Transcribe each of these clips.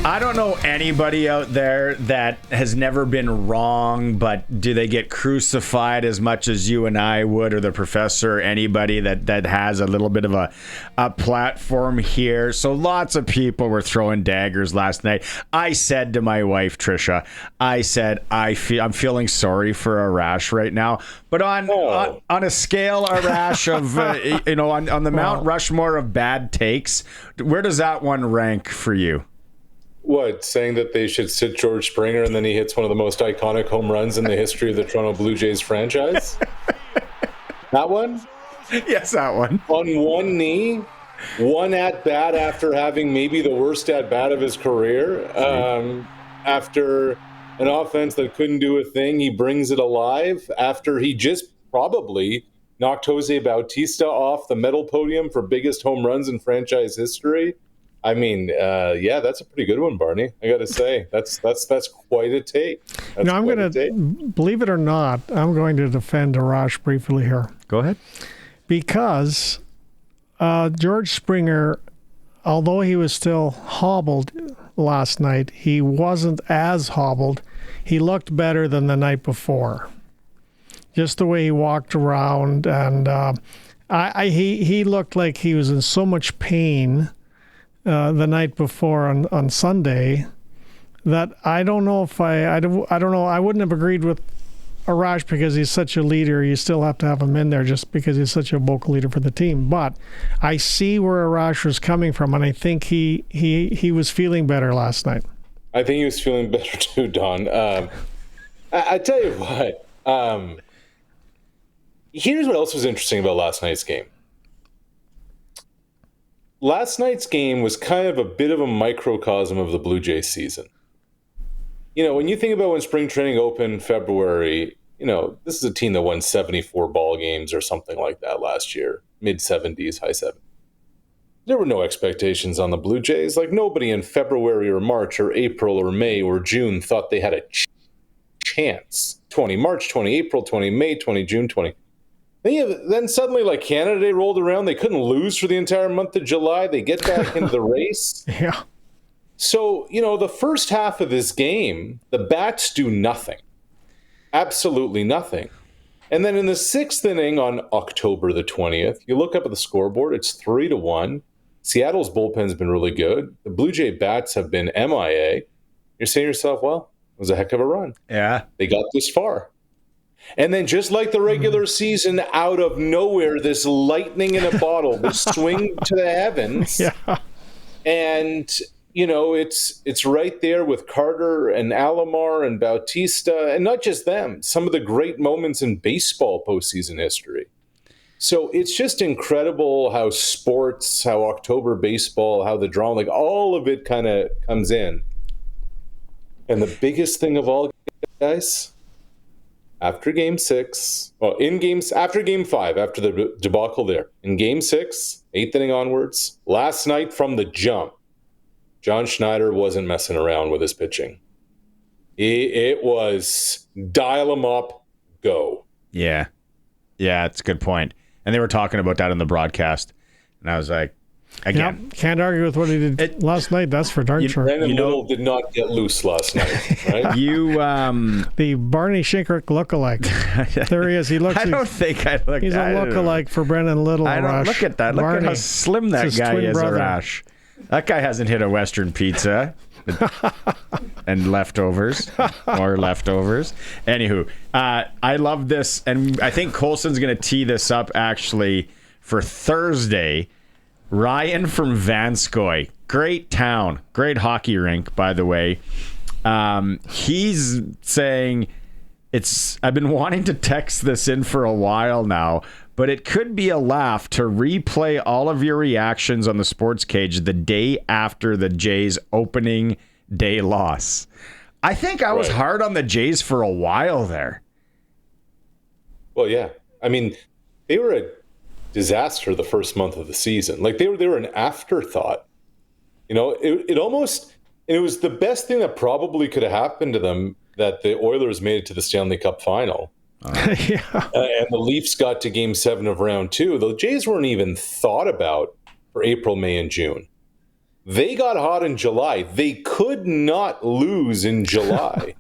I don't know anybody out there that has never been wrong, but do they get crucified as much as you and I would, or the professor, or anybody that has a little bit of a platform here? So lots of people were throwing daggers last night. I said to my wife, Trisha, I said, I'm feeling sorry for Arash right now. But on a scale, Arash, of, on the Mount Rushmore of bad takes, where does that one rank for you? What, saying that they should sit George Springer and then he hits one of the most iconic home runs in the history of the Toronto Blue Jays franchise? That one? Yes, that one. On one knee, one at-bat after having maybe the worst at-bat of his career. After an offense that couldn't do a thing, he brings it alive. After he just probably knocked Jose Bautista off the medal podium for biggest home runs in franchise history. I mean, that's a pretty good one, Barney. I got to say, that's quite a take. I'm going to, believe it or not, I'm going to defend Arash briefly here. Go ahead. Because George Springer, although he was still hobbled last night, he wasn't as hobbled. He looked better than the night before. Just the way he walked around, and he looked like he was in so much pain the night before on Sunday that I don't know if I don't know. I wouldn't have agreed with Arash because he's such a leader. You still have to have him in there just because he's such a vocal leader for the team. But I see where Arash was coming from, and I think he was feeling better last night. I think he was feeling better too, Don. I tell you what. Here's what else was interesting about last night's game. Last night's game was kind of a bit of a microcosm of the Blue Jays season. When you think about when spring training opened February, this is a team that won 74 ball games or something like that last year, mid-70s, high 70s. There were no expectations on the Blue Jays. Like, nobody in February or March or April or May or June thought they had a chance. 20 March, 20 April, 20 May, 20 June, 20... Then suddenly, like Canada Day rolled around, they couldn't lose for the entire month of July. They get back into the race. Yeah. So, the first half of this game, the bats do nothing. Absolutely nothing. And then in the sixth inning on October the 20th, you look up at the scoreboard, it's 3-1. Seattle's bullpen's been really good. The Blue Jay bats have been MIA. You're saying to yourself, well, it was a heck of a run. Yeah. They got this far. And then just like the regular season, out of nowhere, this lightning in a bottle, this swing to the heavens. Yeah. And, it's right there with Carter and Alomar and Bautista, and not just them, some of the great moments in baseball postseason history. So it's just incredible how sports, how October baseball, how the drama, like all of it kind of comes in. And the biggest thing of all, guys, after Game 6, after Game 5, after the debacle there, in Game 6, 8th inning onwards, last night from the jump, John Schneider wasn't messing around with his pitching. It was dial him up, go. Yeah. Yeah, it's a good point. And they were talking about that in the broadcast. And I was like, again. Can't argue with what he did last night. That's for darn sure. Brandon Little did not get loose last night, right? The Barney Shinkrich lookalike. There he is. He looks. I don't think I look. He's a lookalike for Brendan Little. I don't look at that. Look Barney. at how slim that guy is, Arash. That guy hasn't hit a Western pizza and leftovers or leftovers. Anywho, I love this, and I think Colson's going to tee this up actually for Thursday. Ryan from Vanscoy, great town, great hockey rink, by the way. He's saying I've been wanting to text this in for a while now, but it could be a laugh to replay all of your reactions on the sports cage the day after the Jays opening day loss. I think I was hard on the Jays for a while there. Well, yeah. I mean, they were a disaster the first month of the season. Like they were an afterthought. It was the best thing that probably could have happened to them that the Oilers made it to the Stanley Cup final. Yeah. And the Leafs got to Game 7 of Round 2. The Jays weren't even thought about for April, May, and June. They got hot in July. They could not lose in July.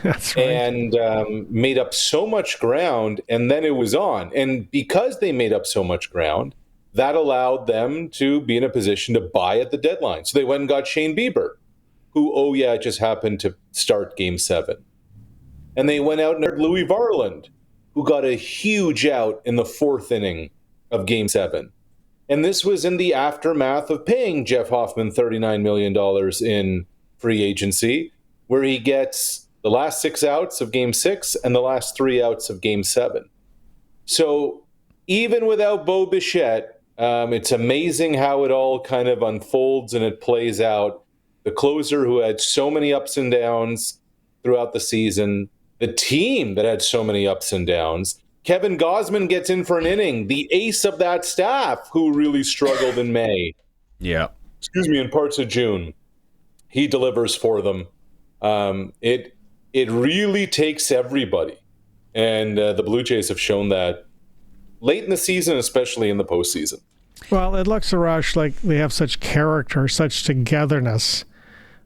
That's right. And made up so much ground, and then it was on. And because they made up so much ground, that allowed them to be in a position to buy at the deadline. So they went and got Shane Bieber, who, just happened to start Game 7. And they went out and had Louis Varland, who got a huge out in the 4th inning of Game 7. And this was in the aftermath of paying Jeff Hoffman $39 million in free agency, where he gets the last 6 outs of Game 6 and the last 3 outs of Game 7. So even without Bo Bichette, it's amazing how it all kind of unfolds and it plays out. The closer who had so many ups and downs throughout the season, the team that had so many ups and downs. Kevin Gausman gets in for an inning, the ace of that staff who really struggled in May. Yeah. In parts of June. He delivers for them. It really takes everybody. And the Blue Jays have shown that late in the season, especially in the postseason. Well, it looks, Arash, like they have such character, such togetherness.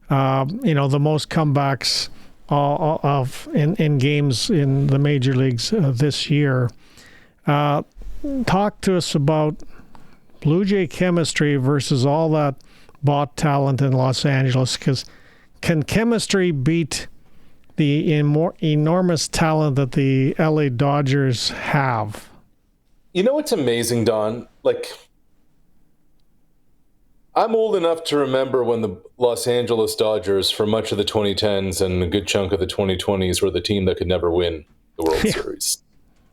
The most comebacks in games in the major leagues this year. Talk to us about Blue Jay chemistry versus all that bought talent in Los Angeles, because can chemistry beat the enormous talent that the LA Dodgers have? You know what's amazing, Don? I'm old enough to remember when the Los Angeles Dodgers, for much of the 2010s and a good chunk of the 2020s, were the team that could never win the World Series.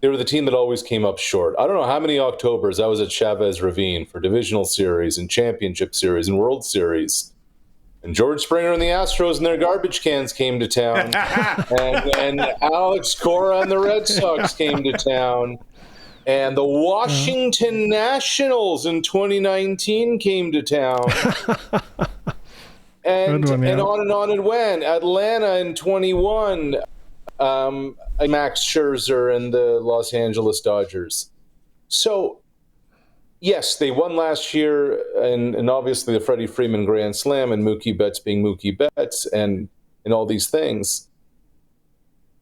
They were the team that always came up short. I don't know how many Octobers I was at Chavez Ravine for divisional series and championship series and World Series. And George Springer and the Astros and their garbage cans came to town. and Alex Cora and the Red Sox came to town. And the Washington Nationals in 2019 came to town. And on it went. Atlanta in 21, Max Scherzer and the Los Angeles Dodgers. So, yes, they won last year, and obviously the Freddie Freeman Grand Slam and Mookie Betts being Mookie Betts and all these things.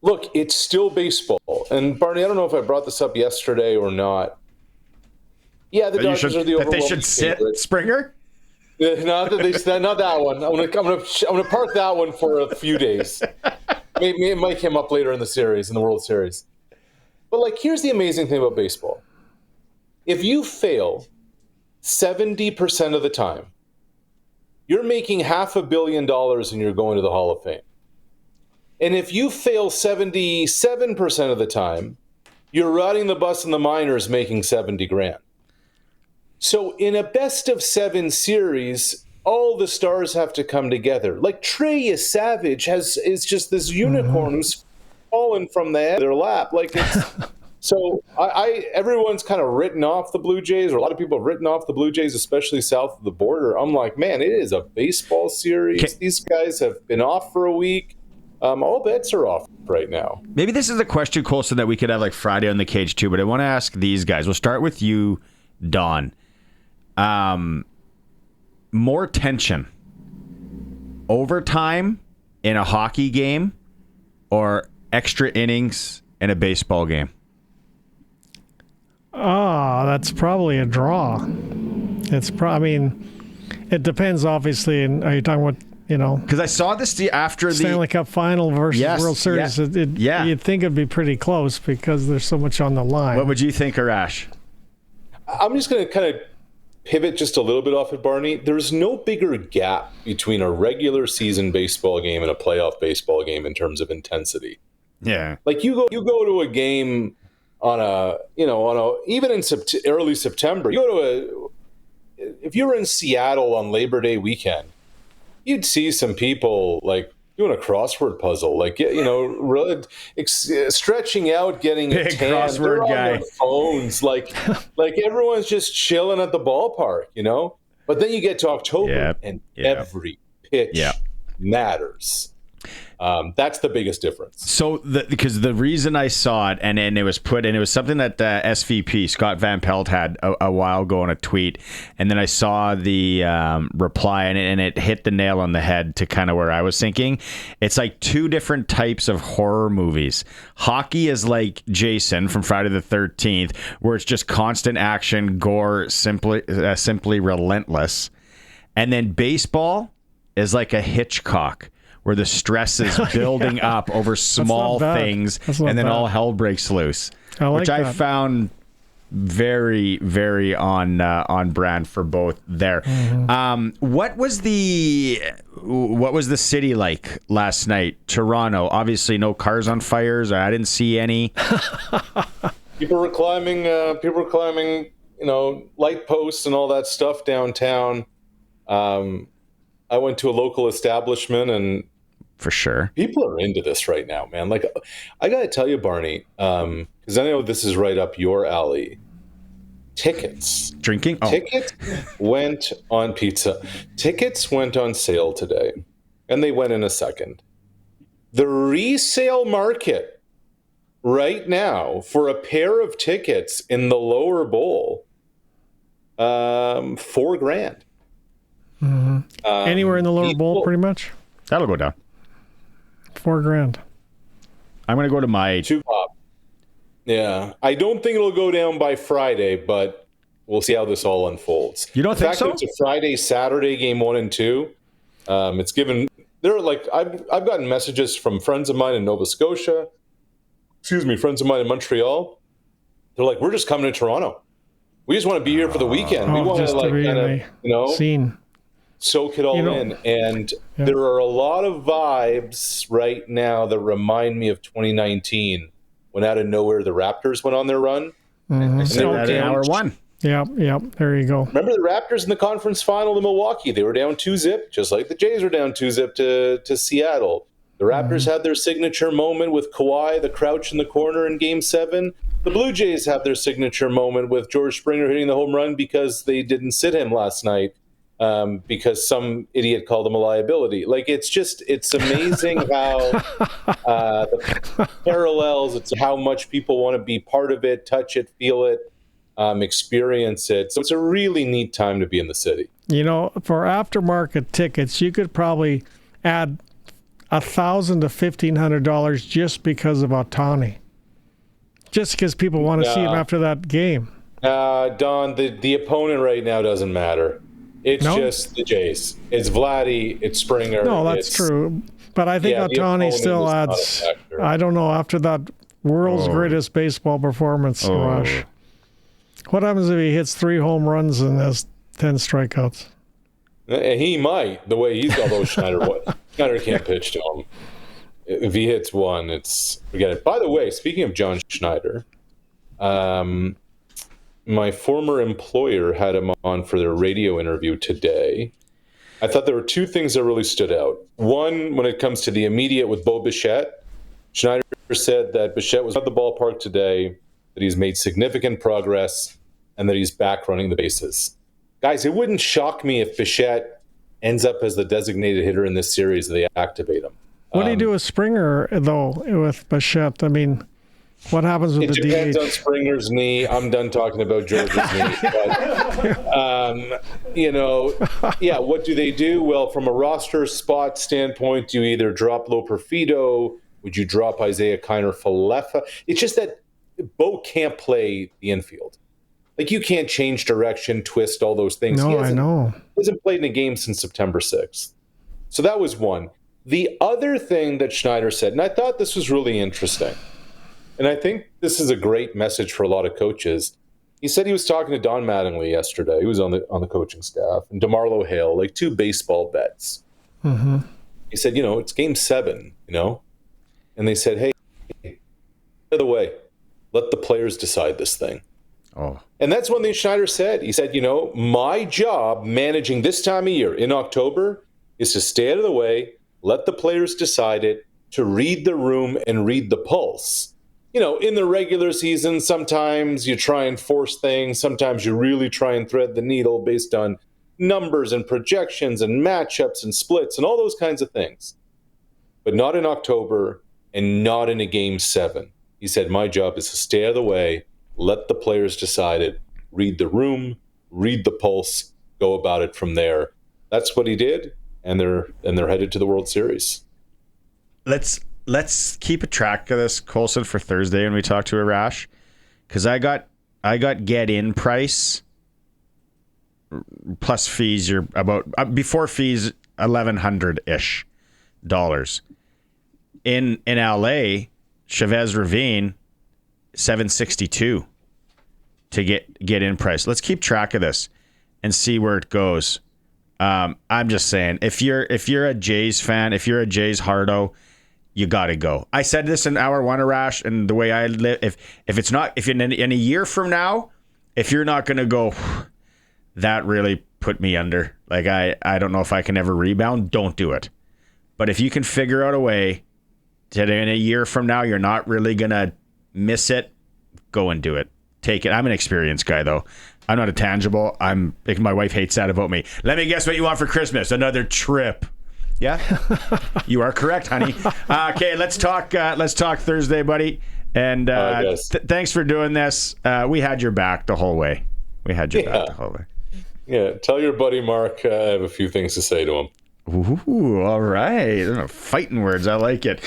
Look, it's still baseball. And Barney, I don't know if I brought this up yesterday or not. Yeah, the Dodgers are the overwhelming that they should sit favorite. Springer? Not that one. I'm gonna park that one for a few days. Maybe it might come up later in the series, in the World Series. But here's the amazing thing about baseball. If you fail 70% of the time, you're making $500 million and you're going to the Hall of Fame. And if you fail 77% of the time, you're riding the bus in the minors making $70,000. So in a best of 7 series, all the stars have to come together. Trey Savage is just this unicorn who's fallen from their lap. So everyone's kind of written off the Blue Jays, or a lot of people have written off the Blue Jays, especially south of the border. I'm like, man, it is a baseball series. These guys have been off for a week. All bets are off right now. Maybe this is a question, Colson, that we could have Friday on the Cage too, but I want to ask these guys. We'll start with you, Don. More tension, overtime in a hockey game or extra innings in a baseball game? That's probably a draw. It depends, obviously. And are you talking about, because I saw this after the Stanley Cup Final versus World Series? Yeah. You'd think it'd be pretty close because there's so much on the line. What would you think, Arash? I'm just going to kind of pivot just a little bit off it, Barney. There's no bigger gap between a regular season baseball game and a playoff baseball game in terms of intensity. Yeah. You go to a game even in early September, if you were in Seattle on Labor Day weekend, you'd see some people doing a crossword puzzle, really stretching out, getting big a tan. crossword They're on guy. their phones, like everyone's just chilling at the ballpark, But then you get to October, and every pitch matters. That's the biggest difference. So because the reason I saw it, and it was something that SVP Scott Van Pelt had a while ago on a tweet, and then I saw the reply, and it hit the nail on the head to kind of where I was thinking. It's like two different types of horror movies. Hockey is like Jason from Friday the 13th, where it's just constant action, gore, simply relentless, and then baseball is like a Hitchcock, where the stress is building up over small things, and then all hell breaks loose, which I found very, very on brand for both there. What was the city like last night? Toronto, obviously no cars on fires. I didn't see any. People were climbing, light posts and all that stuff downtown. I went to a local establishment, and for sure, people are into this right now, man. Like, I got to tell you, Barney, because I know this is right up your alley. Tickets. Drinking? Oh. Tickets went on pizza. Tickets went on sale today, and they went in a second. The resale market right now for a pair of tickets in the lower bowl, $4,000. Mm-hmm. Anywhere in the lower bowl, pretty much. That'll go down. $4,000. I'm going to go to my... Two pop. Yeah. I don't think it'll go down by Friday, but we'll see how this all unfolds. You don't think so? The fact that it's a Friday, Saturday, game 1 and 2, it's given... They're like... I've gotten messages from friends of mine in Nova Scotia, friends of mine in Montreal. They're like, we're just coming to Toronto. We just want to be here for the weekend. We want to, scene. Soak it all in. And there are a lot of vibes right now that remind me of 2019, when out of nowhere the Raptors went on their run. Mm-hmm. And they were down hour one. Yeah, there you go. Remember the Raptors in the conference final in Milwaukee? They were down 2-zip, just like the Jays were down 2-zip to Seattle. The Raptors had their signature moment with Kawhi, the crouch in the corner in Game 7. The Blue Jays have their signature moment with George Springer hitting the home run because they didn't sit him last night. Because some idiot called him a liability. Like, it's amazing how the parallels, it's how much people want to be part of it, touch it, feel it, experience it. So it's a really neat time to be in the city. For aftermarket tickets, you could probably add $1,000 to $1,500 just because of Ohtani. Just because people want to see him after that game. Don, the opponent right now doesn't matter. It's just the Jays. It's Vladdy. It's Springer. No, that's true. But I think Ohtani still adds. I don't know, after that world's greatest baseball performance, Arash. What happens if he hits 3 home runs and has 10 strikeouts? He might, the way he's, although Schneider can't pitch to him. If he hits one, forget it. By the way, speaking of John Schneider, my former employer had him on for their radio interview today. I thought there were 2 things that really stood out. One, when it comes to the immediate with Bo Bichette, Schneider said that Bichette was at the ballpark today, that he's made significant progress, and that he's back running the bases. Guys, it wouldn't shock me if Bichette ends up as the designated hitter in this series and they activate him. What do you do with Springer, though, with Bichette? I mean, what happens with the DH? It depends on Springer's knee. I'm done talking about George's knee. But, what do they do? Well, from a roster spot standpoint, do you either drop Loperfido? Would you drop Isaiah Kiner-Falefa? It's just that Bo can't play the infield. Like, you can't change direction, twist, all those things. No, I know. He hasn't played in a game since September 6th. So that was one. The other thing that Schneider said, and I thought this was really interesting, and I think this is a great message for a lot of coaches. He said he was talking to Don Mattingly yesterday. He was on the coaching staff, and DeMarlo Hale, like 2 baseball bets. Mm-hmm. He said, it's Game 7, and they said, hey, by the way, let the players decide this thing. Oh. And that's one thing Schneider said. He said, my job managing this time of year in October is to stay out of the way, let the players decide it, to read the room and read the pulse. In the regular season, sometimes you try and force things. Sometimes you really try and thread the needle based on numbers and projections and matchups and splits and all those kinds of things. but not in October and not in a game 7. He said, my job is to stay out of the way, let the players decide it, read the room, read the pulse, go about it from there. That's what he did, and they're headed to the World Series. Let's keep a track of this, Colson, for Thursday when we talk to Arash, because I got get in price plus fees. You're about before fees $1,100-ish in LA. Chavez Ravine $762 to get in price. Let's keep track of this and see where it goes. I'm just saying, if you're a Jays fan, if you're a Jays hardo, you got to go. I said this in hour 1, Arash, and the way I live, if in a year from now, if you're not going to go, that really put me under. Like, I don't know if I can ever rebound. Don't do it. But if you can figure out a way that in a year from now, you're not really going to miss it, go and do it. Take it. I'm an experienced guy, though. I'm not a tangible. My wife hates that about me. Let me guess what you want for Christmas. Another trip. Yeah, you are correct, honey. Okay, let's talk Thursday, buddy. And thanks for doing this. We had your back the whole way. Back the whole way. Yeah, tell your buddy Mark I have a few things to say to him. Ooh, all right. Fighting words. I like it.